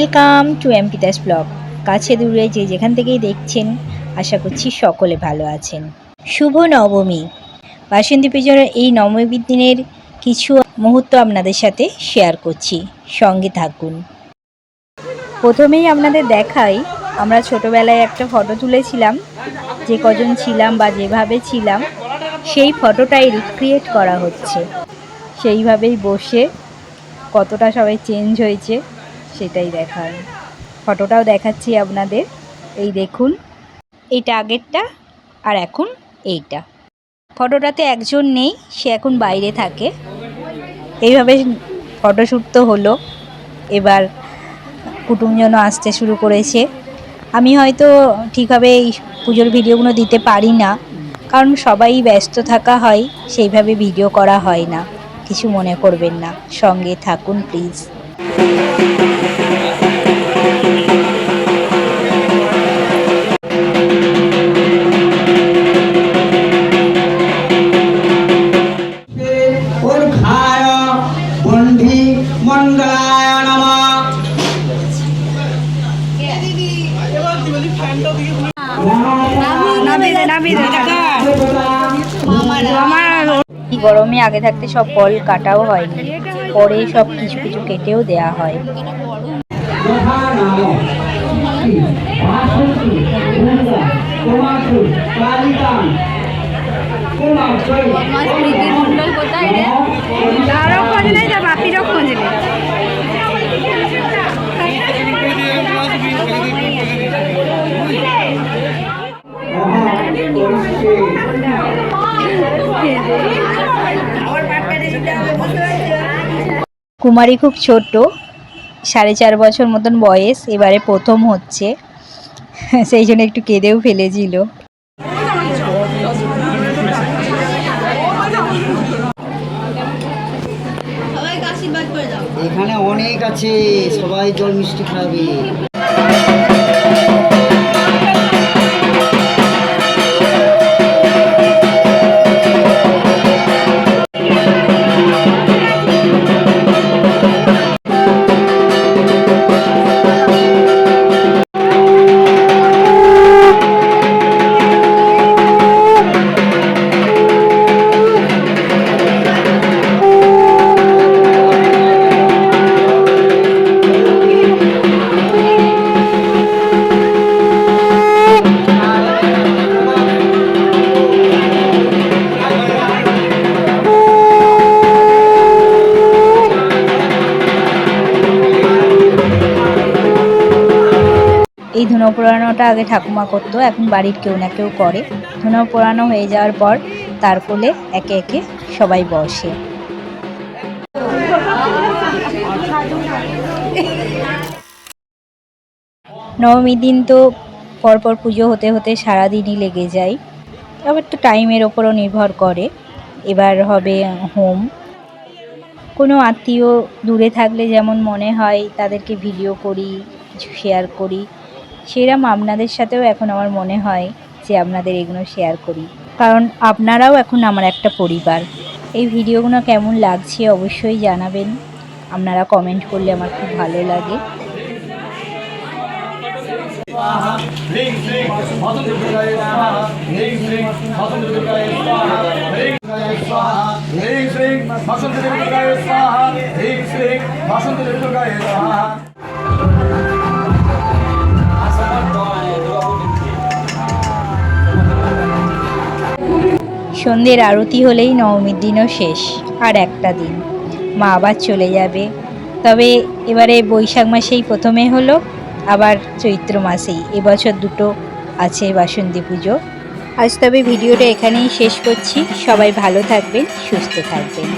Welcome to এমপিতাস blog. কাছে দূরে যে যেখান থেকেই দেখছেন, আশা করছি সকলে ভালো আছেন। শুভ নবমী, বাসন্তী পুজোর এই নবমীর দিনের কিছু মুহূর্ত আপনাদের সাথে শেয়ার করছি, সঙ্গে থাকুন। প্রথমেই আপনাদের দেখাই, আমরা ছোটোবেলায় একটা ফটো তুলেছিলাম, যে কজন ছিলাম বা যেভাবে ছিলাম সেই ফটোটাই রিক্রিয়েট করা হচ্ছে। সেইভাবেই বসে কতটা সবাই চেঞ্জ হয়েছে সেটাই দেখায়। ফটোটাও দেখাচ্ছি আপনাদের, এই দেখুন, এইটা আগেরটা আর এখন এইটা। ফটোটাতে একজন নেই, সে এখন বাইরে থাকে। এইভাবে ফটোশ্যুট তো হলো। এবার কুটুমজন আসতে শুরু করেছে। আমি হয়তো ঠিকভাবে এই পুজোর ভিডিওগুলো দিতে পারি না, কারণ সবাই ব্যস্ত থাকা হয়, সেইভাবে ভিডিও করা হয় না। কিছু মনে করবেন না, সঙ্গে থাকুন প্লিজ। গরমে আগে থাকতে সব ফল কাটাও হয়নি, পরে সব কিছু কিছু কেটেও দেয়া হয়। কুমারী খুব ছোট, 4.5 বছর মতন বয়স, এবারে প্রথম হচ্ছে, সেই জন্য একটু কেঁদেও ফেলেছিল। এখানে অনেক আছে, সবাই জল মিষ্টি খাবে। এই ধুনো পোড়ানোটা আগে ঠাকুমা করতো, এখন বাড়ির কেউ না কেউ করে। ধুনো পোড়ানো হয়ে যাওয়ার পর তার কোলে একে একে সবাই বসে। নবমীর দিন তো পরপর পুজো হতে হতে সারাদিনই লেগে যায়, আবার তো টাইমের ওপরও নির্ভর করে। এবার হবে হোম। কোনো আত্মীয় দূরে থাকলে যেমন মনে হয় তাদেরকে ভিডিও করি, কিছু শেয়ার করি, সেরকম আপনাদের সাথেও এখন আমার মনে হয় যে আপনাদের এগুলো শেয়ার করি, কারণ আপনারাও এখন আমার একটা পরিবার। এই ভিডিওগুলো কেমন লাগছে অবশ্যই জানাবেন, আপনারা কমেন্ট করলে আমার খুব ভালো লাগে। সন্ধ্যের আরতি হলেই নবমীর দিনও শেষ, আর একটা দিন মা আবার চলে যাবে। তবে এবারে বৈশাখ মাসেই প্রথমে হলো, আবার চৈত্র মাসেই, এবছর দুটো আছে বাসন্তী পুজো। আজ তবে ভিডিওটা এখানেই শেষ করছি। সবাই ভালো থাকবেন, সুস্থ থাকবেন।